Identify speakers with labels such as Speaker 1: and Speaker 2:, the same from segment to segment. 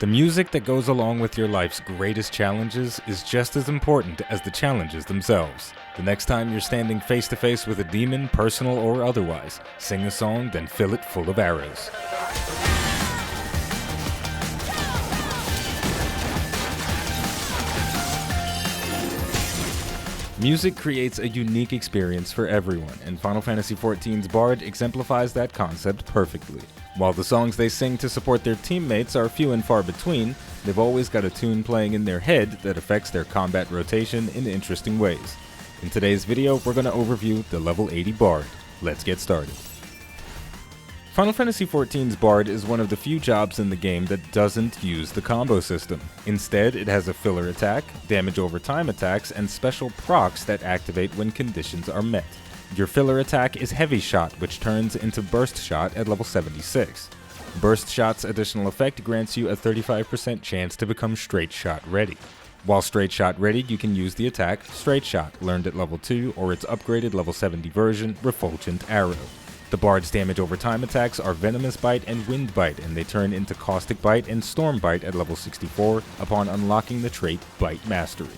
Speaker 1: The music that goes along with your life's greatest challenges is just as important as the challenges themselves. The next time you're standing face to face with a demon, personal or otherwise, sing a song, then fill it full of arrows. Music creates a unique experience for everyone, and Final Fantasy XIV's BARD exemplifies that concept perfectly. While the songs they sing to support their teammates are few and far between, they've always got a tune playing in their head that affects their combat rotation in interesting ways. In today's video, we're going to overview the level 80 BARD. Let's get started. Final Fantasy XIV's BARD is one of the few jobs in the game that doesn't use the combo system. Instead, it has a filler attack, damage over time attacks, and special procs that activate when conditions are met. Your filler attack is Heavy Shot, which turns into Burst Shot at level 76. Burst Shot's additional effect grants you a 35% chance to become Straight Shot ready. While Straight Shot ready, you can use the attack Straight Shot, learned at level 2, or its upgraded level 70 version, Refulgent Arrow. The BARD's damage over time attacks are Venomous Bite and Wind Bite, and they turn into Caustic Bite and Storm Bite at level 64 upon unlocking the trait Bite Mastery.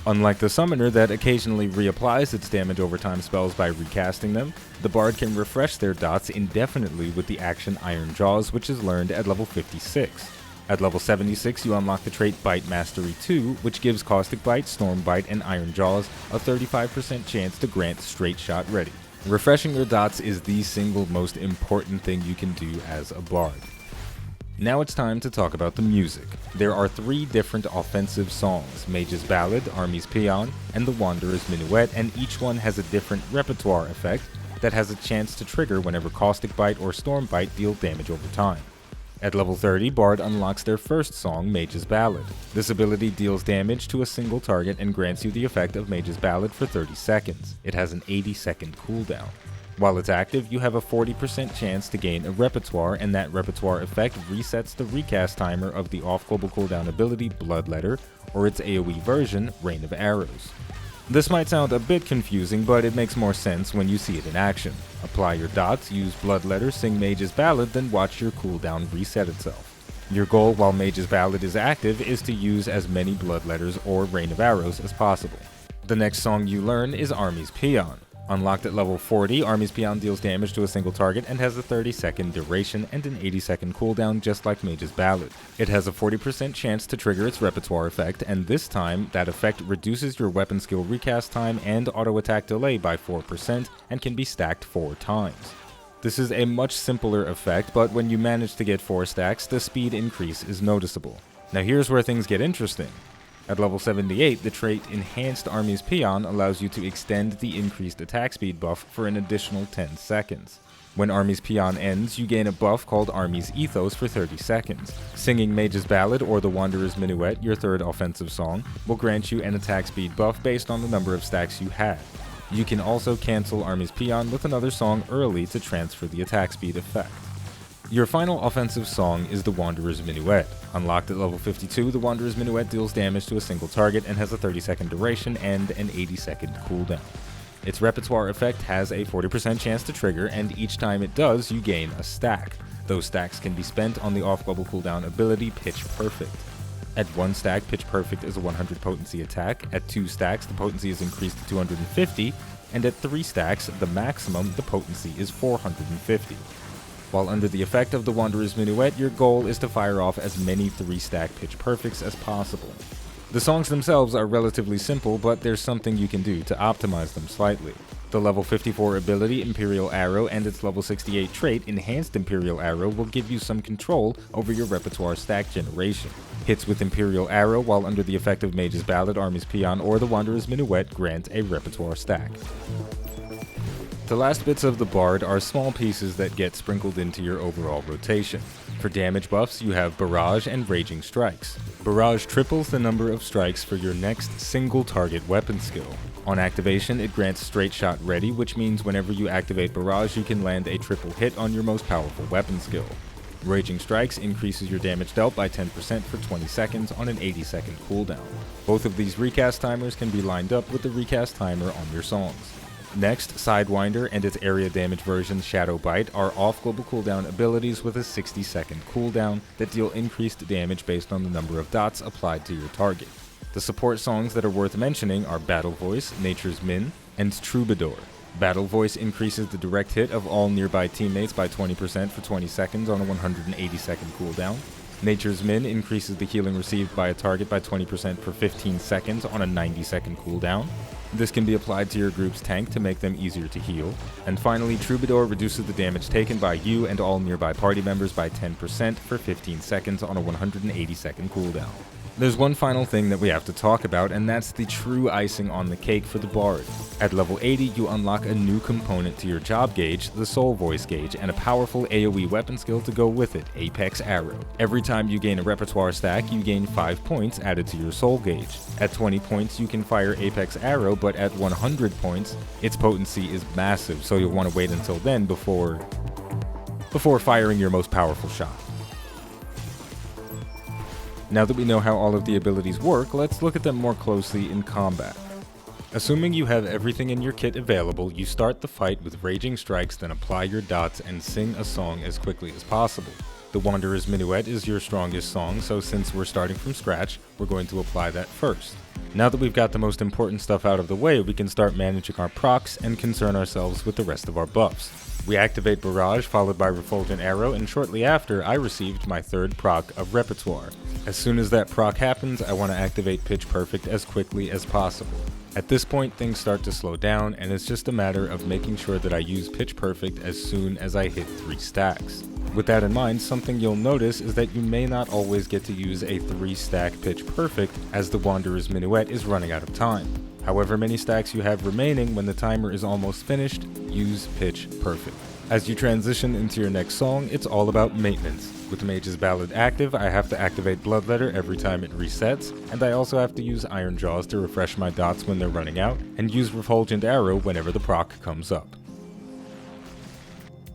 Speaker 1: Unlike the Summoner that occasionally reapplies its damage over time spells by recasting them, the BARD can refresh their dots indefinitely with the action Iron Jaws, which is learned at level 56. At level 76, you unlock the trait Bite Mastery 2, which gives Caustic Bite, Storm Bite, and Iron Jaws a 35% chance to grant Straight Shot ready. Refreshing your dots is the single most important thing you can do as a BARD. Now it's time to talk about the music. There are 3 different offensive songs: Mage's Ballad, Army's Paean, and The Wanderer's Minuet, and each one has a different repertoire effect that has a chance to trigger whenever Caustic Bite or Storm Bite deal damage over time. At level 30, BARD unlocks their first song, Mage's Ballad. This ability deals damage to a single target and grants you the effect of Mage's Ballad for 30 seconds. It has an 80-second cooldown. While it's active, you have a 40% chance to gain a repertoire, and that repertoire effect resets the recast timer of the off-global cooldown ability Bloodletter, or its AoE version, Rain of Arrows. This might sound a bit confusing, but it makes more sense when you see it in action. Apply your dots, use Bloodletter, sing Mage's Ballad, then watch your cooldown reset itself. Your goal while Mage's Ballad is active is to use as many Bloodletters or Rain of Arrows as possible. The next song you learn is Army's Paean. Unlocked at level 40, Army's Paean deals damage to a single target and has a 30-second duration and an 80-second cooldown just like Mage's Ballad. It has a 40% chance to trigger its repertoire effect, and this time, that effect reduces your weapon skill recast time and auto-attack delay by 4% and can be stacked 4 times. This is a much simpler effect, but when you manage to get 4 stacks, the speed increase is noticeable. Now here's where things get interesting. At level 78, the trait Enhanced Army's Paean allows you to extend the increased attack speed buff for an additional 10 seconds. When Army's Paean ends, you gain a buff called Army's Ethos for 30 seconds. Singing Mage's Ballad or The Wanderer's Minuet, your third offensive song, will grant you an attack speed buff based on the number of stacks you had. You can also cancel Army's Paean with another song early to transfer the attack speed effect. Your final offensive song is The Wanderer's Minuet. Unlocked at level 52, The Wanderer's Minuet deals damage to a single target and has a 30-second duration and an 80-second cooldown. Its repertoire effect has a 40% chance to trigger, and each time it does, you gain a stack. Those stacks can be spent on the off-global cooldown ability Pitch Perfect. At 1 stack, Pitch Perfect is a 100 potency attack. At 2 stacks, the potency is increased to 250, and at 3 stacks, the maximum, the potency is 450. While under the effect of the Wanderer's Minuet, your goal is to fire off as many 3-stack Pitch Perfects as possible. The songs themselves are relatively simple, but there's something you can do to optimize them slightly. The level 54 ability Imperial Arrow and its level 68 trait Enhanced Imperial Arrow will give you some control over your repertoire stack generation. Hits with Imperial Arrow while under the effect of Mage's Ballad, Army's Paean, or the Wanderer's Minuet grant a repertoire stack. The last bits of the BARD are small pieces that get sprinkled into your overall rotation. For damage buffs, you have Barrage and Raging Strikes. Barrage triples the number of strikes for your next single target weapon skill. On activation, it grants Straight Shot ready, which means whenever you activate Barrage, you can land a triple hit on your most powerful weapon skill. Raging Strikes increases your damage dealt by 10% for 20 seconds on an 80-second cooldown. Both of these recast timers can be lined up with the recast timer on your songs. Next, Sidewinder and its area damage version Shadowbite are off global cooldown abilities with a 60-second cooldown that deal increased damage based on the number of dots applied to your target. The support songs that are worth mentioning are Battle Voice, Nature's Min, and Troubadour. Battle Voice increases the direct hit of all nearby teammates by 20% for 20 seconds on a 180-second cooldown. Nature's Min increases the healing received by a target by 20% for 15 seconds on a 90-second cooldown. This can be applied to your group's tank to make them easier to heal. And finally, Troubadour reduces the damage taken by you and all nearby party members by 10% for 15 seconds on a 180-second cooldown. There's one final thing that we have to talk about, and that's the true icing on the cake for the Bard. At level 80, you unlock a new component to your job gauge, the Soul Voice gauge, and a powerful AoE weapon skill to go with it, Apex Arrow. Every time you gain a repertoire stack, you gain 5 points added to your Soul gauge. At 20 points, you can fire Apex Arrow, but at 100 points, its potency is massive, so you'll want to wait until then before firing your most powerful shot. Now that we know how all of the abilities work, let's look at them more closely in combat. Assuming you have everything in your kit available, you start the fight with Raging Strikes, then apply your dots and sing a song as quickly as possible. The Wanderer's Minuet is your strongest song, so since we're starting from scratch, we're going to apply that first. Now that we've got the most important stuff out of the way, we can start managing our procs and concern ourselves with the rest of our buffs. We activate Barrage, followed by Refulgent Arrow, and shortly after, I received my third proc of Repertoire. As soon as that proc happens, I want to activate Pitch Perfect as quickly as possible. At this point, things start to slow down, and it's just a matter of making sure that I use Pitch Perfect as soon as I hit 3 stacks. With that in mind, something you'll notice is that you may not always get to use a 3-stack Pitch Perfect, as the Wanderer's Minuet is running out of time. However many stacks you have remaining when the timer is almost finished, use Pitch Perfect. As you transition into your next song, it's all about maintenance. With Mage's Ballad active, I have to activate Bloodletter every time it resets, and I also have to use Iron Jaws to refresh my dots when they're running out, and use Refulgent Arrow whenever the proc comes up.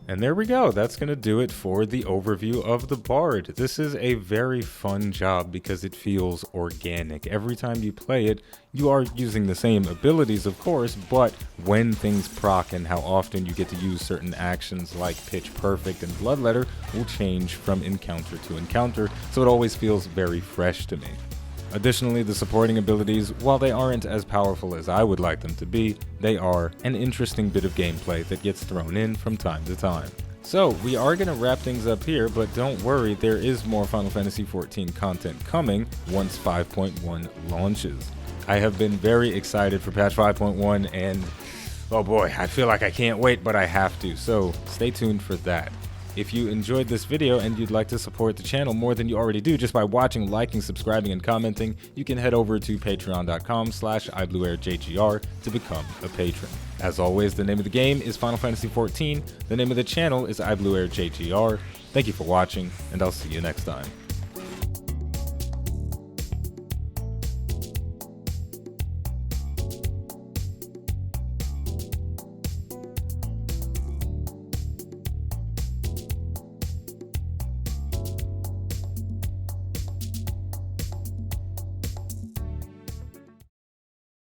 Speaker 1: And there we go, that's going to do it for the overview of the Bard. This is a very fun job because it feels organic. Every time you play it, you are using the same abilities, of course, but when things proc and how often you get to use certain actions like Pitch Perfect and Bloodletter will change from encounter to encounter, so it always feels very fresh to me. Additionally, the supporting abilities, while they aren't as powerful as I would like them to be, they are an interesting bit of gameplay that gets thrown in from time to time. So, we are going to wrap things up here, but don't worry, there is more Final Fantasy XIV content coming once 5.1 launches. I have been very excited for patch 5.1, and oh boy, I feel like I can't wait, but I have to, so stay tuned for that. If you enjoyed this video and you'd like to support the channel more than you already do just by watching, liking, subscribing, and commenting, you can head over to patreon.com/iBluairJgR to become a patron. As always, the name of the game is Final Fantasy XIV, the name of the channel is iBluairJgR. Thank you for watching, and I'll see you next time.